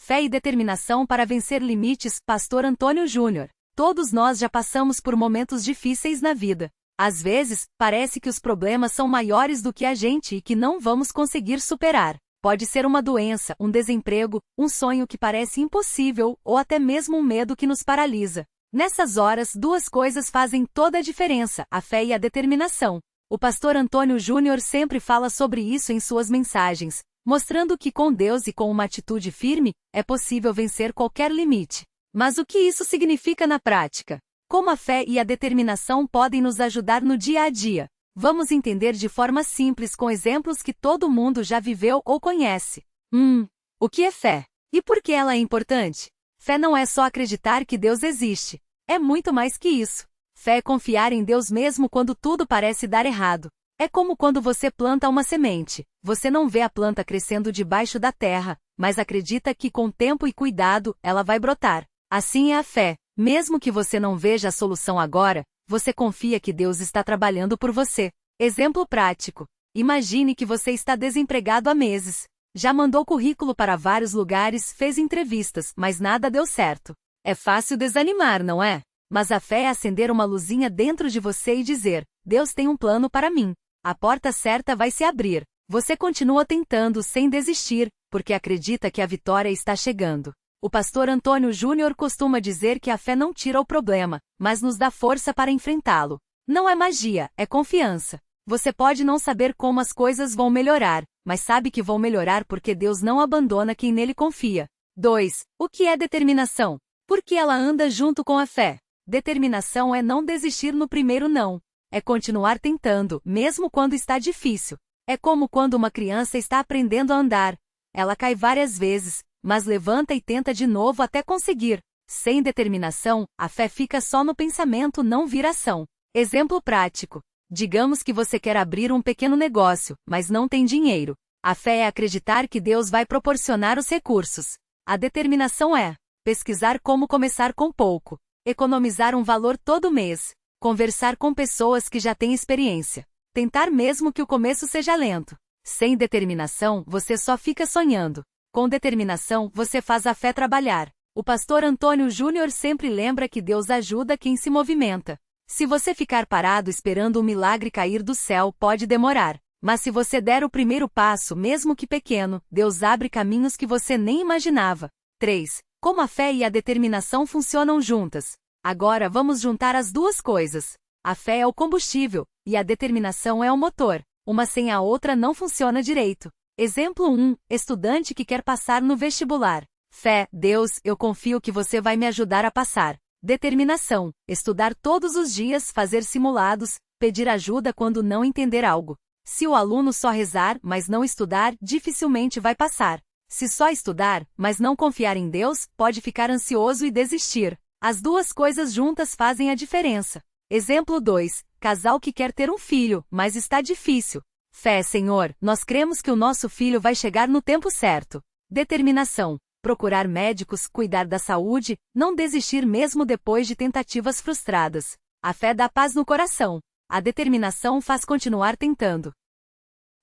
Fé e determinação para vencer limites, Pastor Antônio Júnior. Todos nós já passamos por momentos difíceis na vida. Às vezes, parece que os problemas são maiores do que a gente e que não vamos conseguir superar. Pode ser uma doença, um desemprego, um sonho que parece impossível ou até mesmo um medo que nos paralisa. Nessas horas, duas coisas fazem toda a diferença: a fé e a determinação. O pastor Antônio Júnior sempre fala sobre isso em suas mensagens, mostrando que com Deus e com uma atitude firme, é possível vencer qualquer limite. Mas o que isso significa na prática? Como a fé e a determinação podem nos ajudar no dia a dia? Vamos entender de forma simples com exemplos que todo mundo já viveu ou conhece. O que é fé? E por que ela é importante? Fé não é só acreditar que Deus existe. É muito mais que isso. Fé é confiar em Deus mesmo quando tudo parece dar errado. É como quando você planta uma semente. Você não vê a planta crescendo debaixo da terra, mas acredita que com tempo e cuidado, ela vai brotar. Assim é a fé. Mesmo que você não veja a solução agora, você confia que Deus está trabalhando por você. Exemplo prático. Imagine que você está desempregado há meses. Já mandou currículo para vários lugares, fez entrevistas, mas nada deu certo. É fácil desanimar, não é? Mas a fé é acender uma luzinha dentro de você e dizer: Deus tem um plano para mim. A porta certa vai se abrir. Você continua tentando sem desistir, porque acredita que a vitória está chegando. O pastor Antônio Júnior costuma dizer que a fé não tira o problema, mas nos dá força para enfrentá-lo. Não é magia, é confiança. Você pode não saber como as coisas vão melhorar, mas sabe que vão melhorar porque Deus não abandona quem nele confia. 2. O que é determinação? Por que ela anda junto com a fé? Determinação é não desistir no primeiro não. É continuar tentando, mesmo quando está difícil. É como quando uma criança está aprendendo a andar. Ela cai várias vezes, mas levanta e tenta de novo até conseguir. Sem determinação, a fé fica só no pensamento, não vira ação. Exemplo prático. Digamos que você quer abrir um pequeno negócio, mas não tem dinheiro. A fé é acreditar que Deus vai proporcionar os recursos. A determinação é pesquisar como começar com pouco, economizar um valor todo mês, conversar com pessoas que já têm experiência, tentar mesmo que o começo seja lento. Sem determinação, você só fica sonhando. Com determinação, você faz a fé trabalhar. O pastor Antônio Júnior sempre lembra que Deus ajuda quem se movimenta. Se você ficar parado esperando o milagre cair do céu, pode demorar. Mas se você der o primeiro passo, mesmo que pequeno, Deus abre caminhos que você nem imaginava. 3. Como a fé e a determinação funcionam juntas? Agora vamos juntar as duas coisas. A fé é o combustível, e a determinação é o motor. Uma sem a outra não funciona direito. Exemplo 1. Estudante que quer passar no vestibular. Fé: Deus, eu confio que você vai me ajudar a passar. Determinação: estudar todos os dias, fazer simulados, pedir ajuda quando não entender algo. Se o aluno só rezar, mas não estudar, dificilmente vai passar. Se só estudar, mas não confiar em Deus, pode ficar ansioso e desistir. As duas coisas juntas fazem a diferença. Exemplo 2. Casal que quer ter um filho, mas está difícil. Fé: Senhor, nós cremos que o nosso filho vai chegar no tempo certo. Determinação: procurar médicos, cuidar da saúde, não desistir mesmo depois de tentativas frustradas. A fé dá paz no coração. A determinação faz continuar tentando.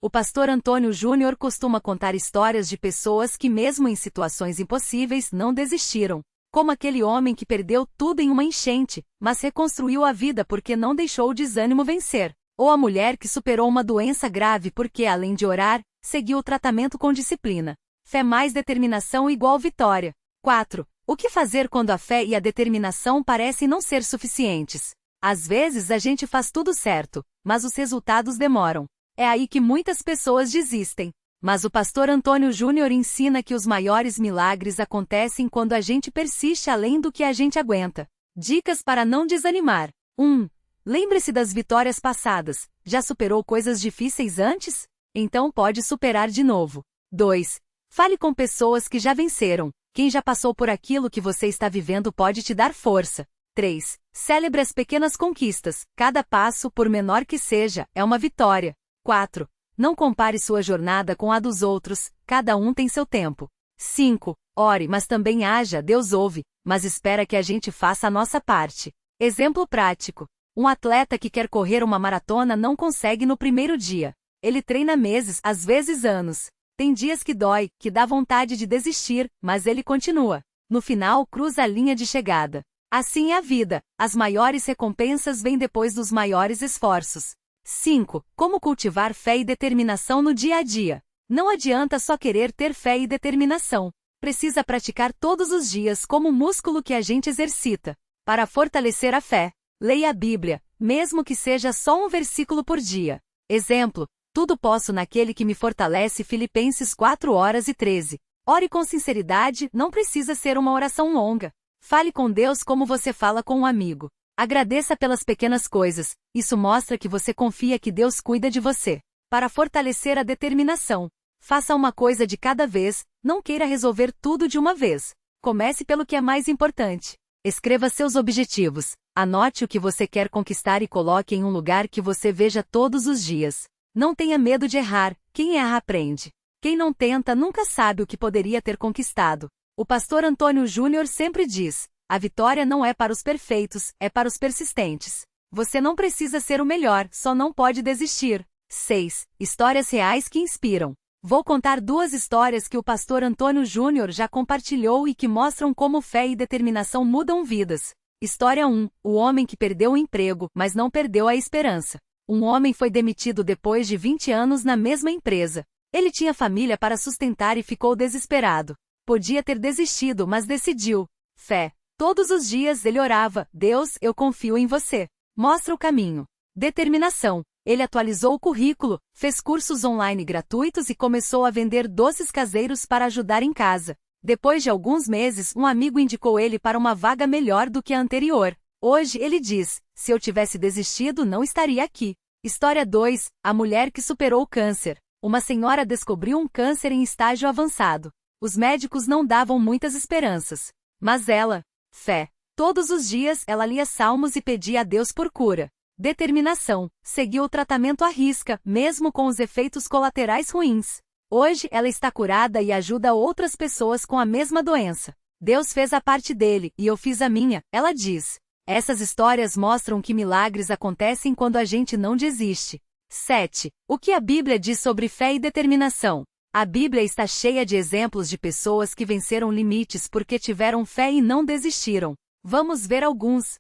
O pastor Antônio Júnior costuma contar histórias de pessoas que mesmo em situações impossíveis não desistiram. Como aquele homem que perdeu tudo em uma enchente, mas reconstruiu a vida porque não deixou o desânimo vencer. Ou a mulher que superou uma doença grave porque, além de orar, seguiu o tratamento com disciplina. Fé mais determinação igual vitória. 4. O que fazer quando a fé e a determinação parecem não ser suficientes? Às vezes a gente faz tudo certo, mas os resultados demoram. É aí que muitas pessoas desistem. Mas o pastor Antônio Júnior ensina que os maiores milagres acontecem quando a gente persiste além do que a gente aguenta. Dicas para não desanimar. 1. Lembre-se das vitórias passadas. Já superou coisas difíceis antes? Então pode superar de novo. 2. Fale com pessoas que já venceram. Quem já passou por aquilo que você está vivendo pode te dar força. 3. Celebre as pequenas conquistas. Cada passo, por menor que seja, é uma vitória. 4. Não compare sua jornada com a dos outros. Cada um tem seu tempo. 5. Ore, mas também haja. Deus ouve, mas espera que a gente faça a nossa parte. Exemplo prático. Um atleta que quer correr uma maratona não consegue no primeiro dia. Ele treina meses, às vezes anos. Tem dias que dói, que dá vontade de desistir, mas ele continua. No final, cruza a linha de chegada. Assim é a vida. As maiores recompensas vêm depois dos maiores esforços. 5. Como cultivar fé e determinação no dia a dia. Não adianta só querer ter fé e determinação. Precisa praticar todos os dias como um músculo que a gente exercita. Para fortalecer a fé, leia a Bíblia, mesmo que seja só um versículo por dia. Exemplo: tudo posso naquele que me fortalece. Filipenses 4:13. Ore com sinceridade, não precisa ser uma oração longa. Fale com Deus como você fala com um amigo. Agradeça pelas pequenas coisas, isso mostra que você confia que Deus cuida de você. Para fortalecer a determinação, faça uma coisa de cada vez, não queira resolver tudo de uma vez. Comece pelo que é mais importante. Escreva seus objetivos, anote o que você quer conquistar e coloque em um lugar que você veja todos os dias. Não tenha medo de errar, quem erra aprende. Quem não tenta nunca sabe o que poderia ter conquistado. O pastor Antônio Júnior sempre diz: a vitória não é para os perfeitos, é para os persistentes. Você não precisa ser o melhor, só não pode desistir. 6. Histórias reais que inspiram. Vou contar 2 histórias que o pastor Antônio Júnior já compartilhou e que mostram como fé e determinação mudam vidas. História 1. O homem que perdeu o emprego, mas não perdeu a esperança. Um homem foi demitido depois de 20 anos na mesma empresa. Ele tinha família para sustentar e ficou desesperado. Podia ter desistido, mas decidiu. Fé. Todos os dias ele orava: Deus, eu confio em você. Mostra o caminho. Determinação. Ele atualizou o currículo, fez cursos online gratuitos e começou a vender doces caseiros para ajudar em casa. Depois de alguns meses, um amigo indicou ele para uma vaga melhor do que a anterior. Hoje ele diz: se eu tivesse desistido, não estaria aqui. História 2. A mulher que superou o câncer. Uma senhora descobriu um câncer em estágio avançado. Os médicos não davam muitas esperanças. Mas ela, fé. Todos os dias ela lia salmos e pedia a Deus por cura. Determinação. Seguiu o tratamento à risca, mesmo com os efeitos colaterais ruins. Hoje ela está curada e ajuda outras pessoas com a mesma doença. Deus fez a parte dele, e eu fiz a minha, ela diz. Essas histórias mostram que milagres acontecem quando a gente não desiste. 7. O que a Bíblia diz sobre fé e determinação? A Bíblia está cheia de exemplos de pessoas que venceram limites porque tiveram fé e não desistiram. Vamos ver alguns.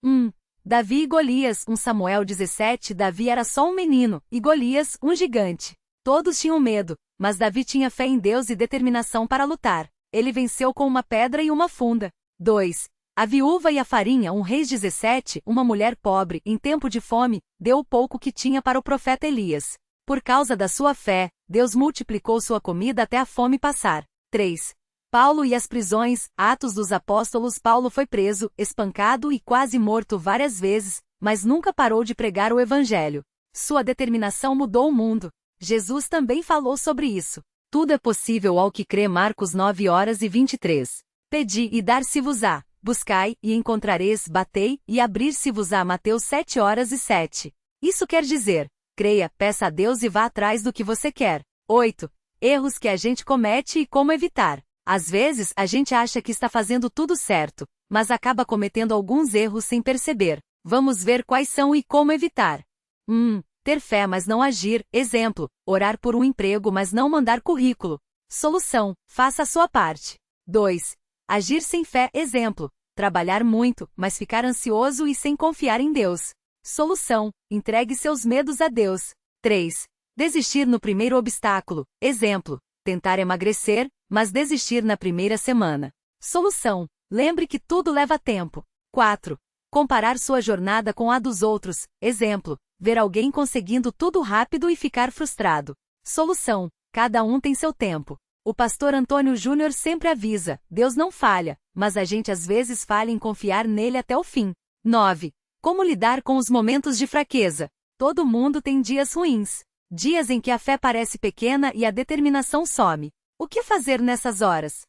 1. Davi e Golias. 1 Samuel 17. Davi era só um menino, e Golias, um gigante. Todos tinham medo, mas Davi tinha fé em Deus e determinação para lutar. Ele venceu com uma pedra e uma funda. 2. A viúva e a farinha. 1 Reis 17. Uma mulher pobre, em tempo de fome, deu o pouco que tinha para o profeta Elias. Por causa da sua fé, Deus multiplicou sua comida até a fome passar. 3. Paulo e as prisões. Atos dos Apóstolos. Paulo foi preso, espancado e quase morto várias vezes, mas nunca parou de pregar o Evangelho. Sua determinação mudou o mundo. Jesus também falou sobre isso. Tudo é possível ao que crê. Marcos 9:23. Pedi e dar-se-vos-á. Buscai e encontrareis. Batei e abrir-se-vos-á. Mateus 7:07. Isso quer dizer: creia, peça a Deus e vá atrás do que você quer. 8. Erros que a gente comete e como evitar. Às vezes, a gente acha que está fazendo tudo certo, mas acaba cometendo alguns erros sem perceber. Vamos ver quais são e como evitar. 1. Ter fé mas não agir. Exemplo: orar por um emprego mas não mandar currículo. Solução: faça a sua parte. 2. Agir sem fé. Exemplo: trabalhar muito, mas ficar ansioso e sem confiar em Deus. Solução: entregue seus medos a Deus. 3. Desistir no primeiro obstáculo. Exemplo: tentar emagrecer, mas desistir na primeira semana. Solução: lembre que tudo leva tempo. 4. Comparar sua jornada com a dos outros. Exemplo: ver alguém conseguindo tudo rápido e ficar frustrado. Solução: cada um tem seu tempo. O pastor Antônio Júnior sempre avisa: Deus não falha, mas a gente às vezes falha em confiar nele até o fim. 9. Como lidar com os momentos de fraqueza? Todo mundo tem dias ruins. Dias em que a fé parece pequena e a determinação some. O que fazer nessas horas?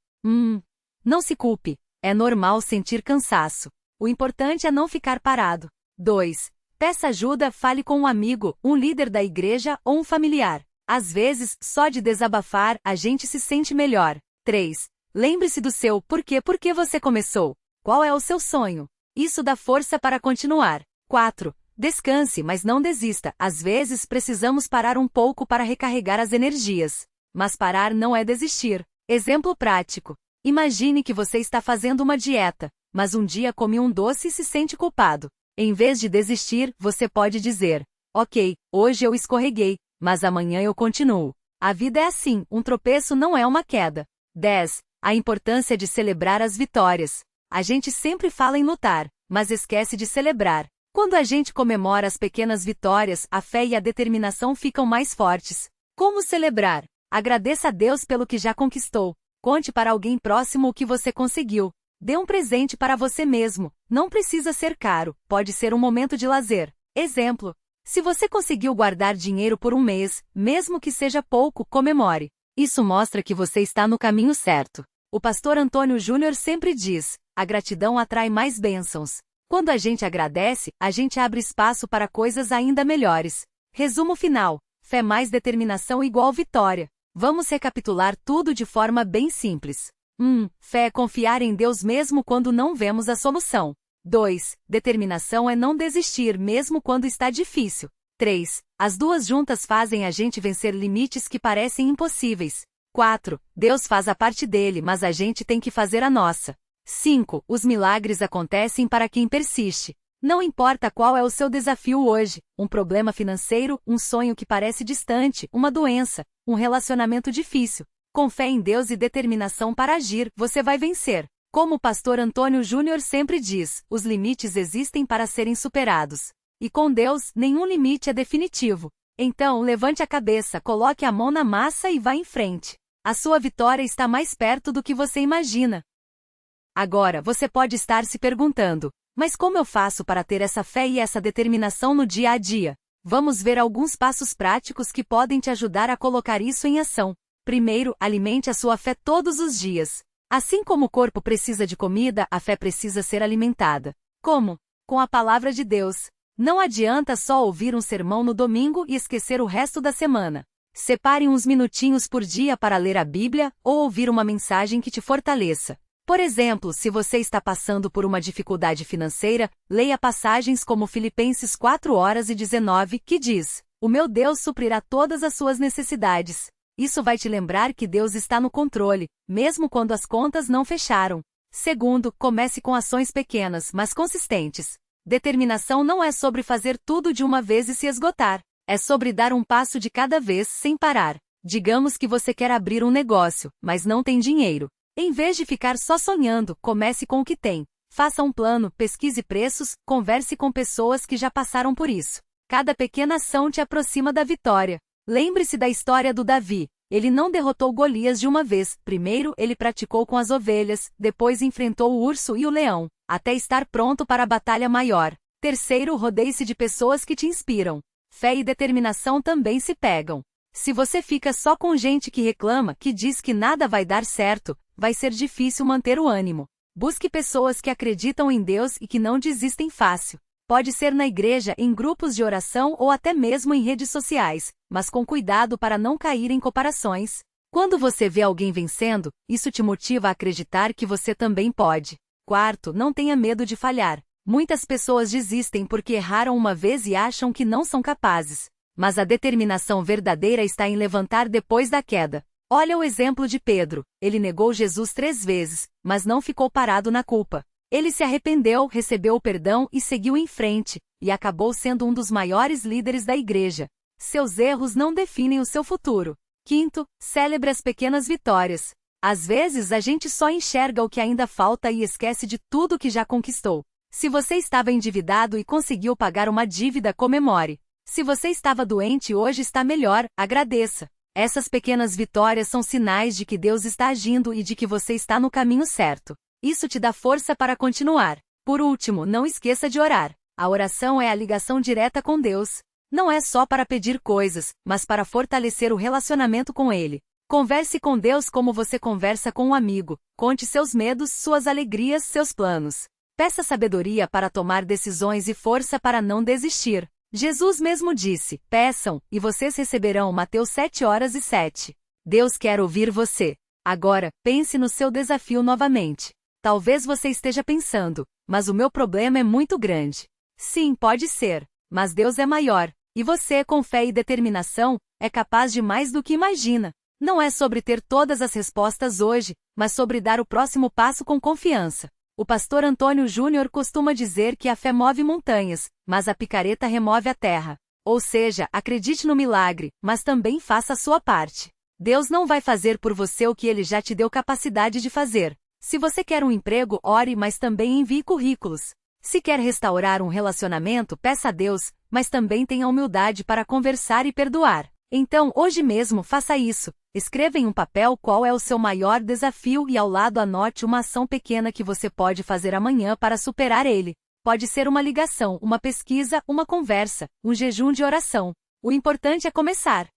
Não se culpe. É normal sentir cansaço. O importante é não ficar parado. 2. Peça ajuda. Fale com um amigo, um líder da igreja ou um familiar. Às vezes, só de desabafar, a gente se sente melhor. 3. Lembre-se do seu porquê. Por que você começou? Qual é o seu sonho? Isso dá força para continuar. 4. Descanse, mas não desista. Às vezes precisamos parar um pouco para recarregar as energias. mas parar não é desistir. Exemplo prático. Imagine que você está fazendo uma dieta, mas um dia come um doce e se sente culpado. Em vez de desistir, você pode dizer: ok, hoje eu escorreguei, mas amanhã eu continuo. A vida é assim, um tropeço não é uma queda. 10. A importância de celebrar as vitórias. A gente sempre fala em lutar, mas esquece de celebrar. Quando a gente comemora as pequenas vitórias, a fé e a determinação ficam mais fortes. Como celebrar? Agradeça a Deus pelo que já conquistou. Conte para alguém próximo o que você conseguiu. Dê um presente para você mesmo. Não precisa ser caro, pode ser um momento de lazer. Exemplo: se você conseguiu guardar dinheiro por um mês, mesmo que seja pouco, comemore. Isso mostra que você está no caminho certo. O pastor Antônio Júnior sempre diz: a gratidão atrai mais bênçãos. Quando a gente agradece, a gente abre espaço para coisas ainda melhores. Resumo final: fé mais determinação igual vitória. Vamos recapitular tudo de forma bem simples. 1. Fé é confiar em Deus mesmo quando não vemos a solução. 2. Determinação é não desistir mesmo quando está difícil. 3. As duas juntas fazem a gente vencer limites que parecem impossíveis. 4. Deus faz a parte dele, mas a gente tem que fazer a nossa. 5. Os milagres acontecem para quem persiste. Não importa qual é o seu desafio hoje, um problema financeiro, um sonho que parece distante, uma doença, um relacionamento difícil. Com fé em Deus e determinação para agir, você vai vencer. Como o pastor Antônio Júnior sempre diz, os limites existem para serem superados. E com Deus, nenhum limite é definitivo. Então, levante a cabeça, coloque a mão na massa e vá em frente. A sua vitória está mais perto do que você imagina. Agora, você pode estar se perguntando: mas como eu faço para ter essa fé e essa determinação no dia a dia? Vamos ver alguns passos práticos que podem te ajudar a colocar isso em ação. Primeiro, alimente a sua fé todos os dias. Assim como o corpo precisa de comida, a fé precisa ser alimentada. Como? Com a palavra de Deus. Não adianta só ouvir um sermão no domingo e esquecer o resto da semana. Separe uns minutinhos por dia para ler a Bíblia ou ouvir uma mensagem que te fortaleça. Por exemplo, se você está passando por uma dificuldade financeira, leia passagens como Filipenses 4:19, que diz: o meu Deus suprirá todas as suas necessidades. Isso vai te lembrar que Deus está no controle, mesmo quando as contas não fecharam. Segundo, comece com ações pequenas, mas consistentes. Determinação não é sobre fazer tudo de uma vez e se esgotar. É sobre dar um passo de cada vez, sem parar. Digamos que você quer abrir um negócio, mas não tem dinheiro. Em vez de ficar só sonhando, comece com o que tem. Faça um plano, pesquise preços, converse com pessoas que já passaram por isso. Cada pequena ação te aproxima da vitória. Lembre-se da história do Davi. Ele não derrotou Golias de uma vez. Primeiro, ele praticou com as ovelhas, depois enfrentou o urso e o leão, até estar pronto para a batalha maior. Terceiro, rodeie-se de pessoas que te inspiram. Fé e determinação também se pegam. Se você fica só com gente que reclama, que diz que nada vai dar certo, vai ser difícil manter o ânimo. Busque pessoas que acreditam em Deus e que não desistem fácil. Pode ser na igreja, em grupos de oração ou até mesmo em redes sociais, mas com cuidado para não cair em comparações. Quando você vê alguém vencendo, isso te motiva a acreditar que você também pode. Quarto, não tenha medo de falhar. Muitas pessoas desistem porque erraram uma vez e acham que não são capazes. Mas a determinação verdadeira está em levantar depois da queda. Olha o exemplo de Pedro. Ele negou Jesus 3 vezes, mas não ficou parado na culpa. Ele se arrependeu, recebeu o perdão e seguiu em frente, e acabou sendo um dos maiores líderes da igreja. Seus erros não definem o seu futuro. Quinto, celebre as pequenas vitórias. Às vezes a gente só enxerga o que ainda falta e esquece de tudo que já conquistou. Se você estava endividado e conseguiu pagar uma dívida, comemore. Se você estava doente e hoje está melhor, agradeça. Essas pequenas vitórias são sinais de que Deus está agindo e de que você está no caminho certo. Isso te dá força para continuar. Por último, não esqueça de orar. A oração é a ligação direta com Deus. Não é só para pedir coisas, mas para fortalecer o relacionamento com Ele. Converse com Deus como você conversa com um amigo. Conte seus medos, suas alegrias, seus planos. Peça sabedoria para tomar decisões e força para não desistir. Jesus mesmo disse: peçam, e vocês receberão. Mateus 7:07. Deus quer ouvir você. Agora, pense no seu desafio novamente. Talvez você esteja pensando: mas o meu problema é muito grande. Sim, pode ser. Mas Deus é maior. E você, com fé e determinação, é capaz de mais do que imagina. Não é sobre ter todas as respostas hoje, mas sobre dar o próximo passo com confiança. O pastor Antônio Júnior costuma dizer que a fé move montanhas, mas a picareta remove a terra. Ou seja, acredite no milagre, mas também faça a sua parte. Deus não vai fazer por você o que Ele já te deu capacidade de fazer. Se você quer um emprego, ore, mas também envie currículos. Se quer restaurar um relacionamento, peça a Deus, mas também tenha humildade para conversar e perdoar. Então, hoje mesmo, faça isso. Escreva em um papel qual é o seu maior desafio e ao lado anote uma ação pequena que você pode fazer amanhã para superar ele. Pode ser uma ligação, uma pesquisa, uma conversa, um jejum de oração. O importante é começar.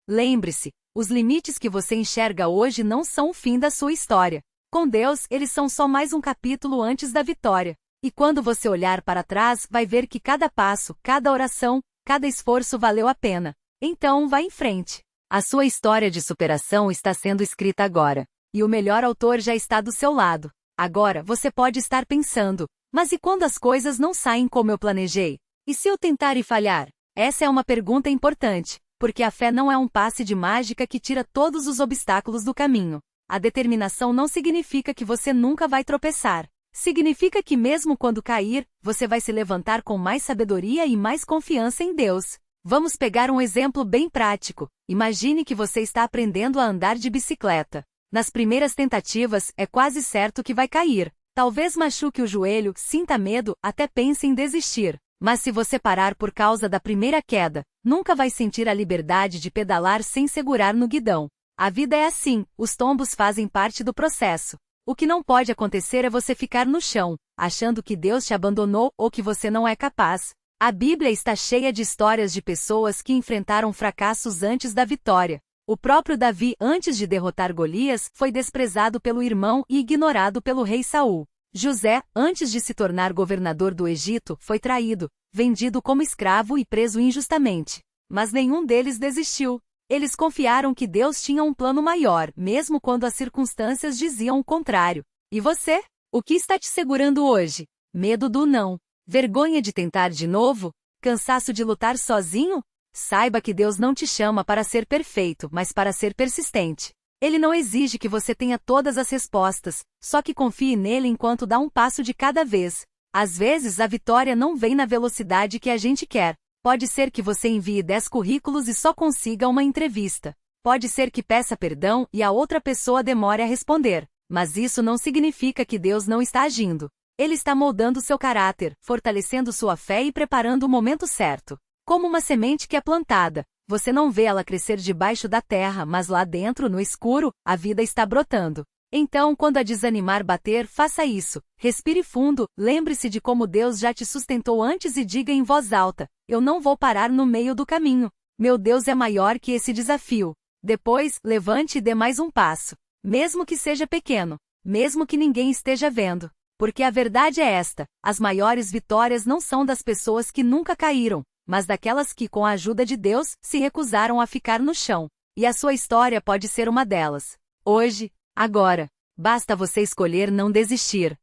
Lembre-se, os limites que você enxerga hoje não são o fim da sua história. Com Deus, eles são só mais um capítulo antes da vitória. E quando você olhar para trás, vai ver que cada passo, cada oração, cada esforço valeu a pena. Então, vá em frente. A sua história de superação está sendo escrita agora. E o melhor autor já está do seu lado. Agora, você pode estar pensando, mas e quando as coisas não saem como eu planejei? E se eu tentar e falhar? Essa é uma pergunta importante, porque a fé não é um passe de mágica que tira todos os obstáculos do caminho. A determinação não significa que você nunca vai tropeçar. Significa que mesmo quando cair, você vai se levantar com mais sabedoria e mais confiança em Deus. Vamos pegar um exemplo bem prático. Imagine que você está aprendendo a andar de bicicleta. Nas primeiras tentativas, é quase certo que vai cair. Talvez machuque o joelho, sinta medo, até pense em desistir. Mas se você parar por causa da primeira queda, nunca vai sentir a liberdade de pedalar sem segurar no guidão. A vida é assim, os tombos fazem parte do processo. O que não pode acontecer é você ficar no chão, achando que Deus te abandonou ou que você não é capaz. A Bíblia está cheia de histórias de pessoas que enfrentaram fracassos antes da vitória. O próprio Davi, antes de derrotar Golias, foi desprezado pelo irmão e ignorado pelo rei Saul. José, antes de se tornar governador do Egito, foi traído, vendido como escravo e preso injustamente. Mas nenhum deles desistiu. Eles confiaram que Deus tinha um plano maior, mesmo quando as circunstâncias diziam o contrário. E você? O que está te segurando hoje? Medo do não? Vergonha de tentar de novo? Cansaço de lutar sozinho? Saiba que Deus não te chama para ser perfeito, mas para ser persistente. Ele não exige que você tenha todas as respostas, só que confie nele enquanto dá um passo de cada vez. Às vezes a vitória não vem na velocidade que a gente quer. Pode ser que você envie 10 currículos e só consiga uma entrevista. Pode ser que peça perdão e a outra pessoa demore a responder. Mas isso não significa que Deus não está agindo. Ele está moldando seu caráter, fortalecendo sua fé e preparando o momento certo. Como uma semente que é plantada, você não vê ela crescer debaixo da terra, mas lá dentro, no escuro, a vida está brotando. Então, quando a desanimar bater, faça isso. Respire fundo, lembre-se de como Deus já te sustentou antes e diga em voz alta: eu não vou parar no meio do caminho. Meu Deus é maior que esse desafio. Depois, levante e dê mais um passo. Mesmo que seja pequeno. Mesmo que ninguém esteja vendo. Porque a verdade é esta: as maiores vitórias não são das pessoas que nunca caíram, mas daquelas que, com a ajuda de Deus, se recusaram a ficar no chão. E a sua história pode ser uma delas. Hoje, agora. Basta você escolher não desistir.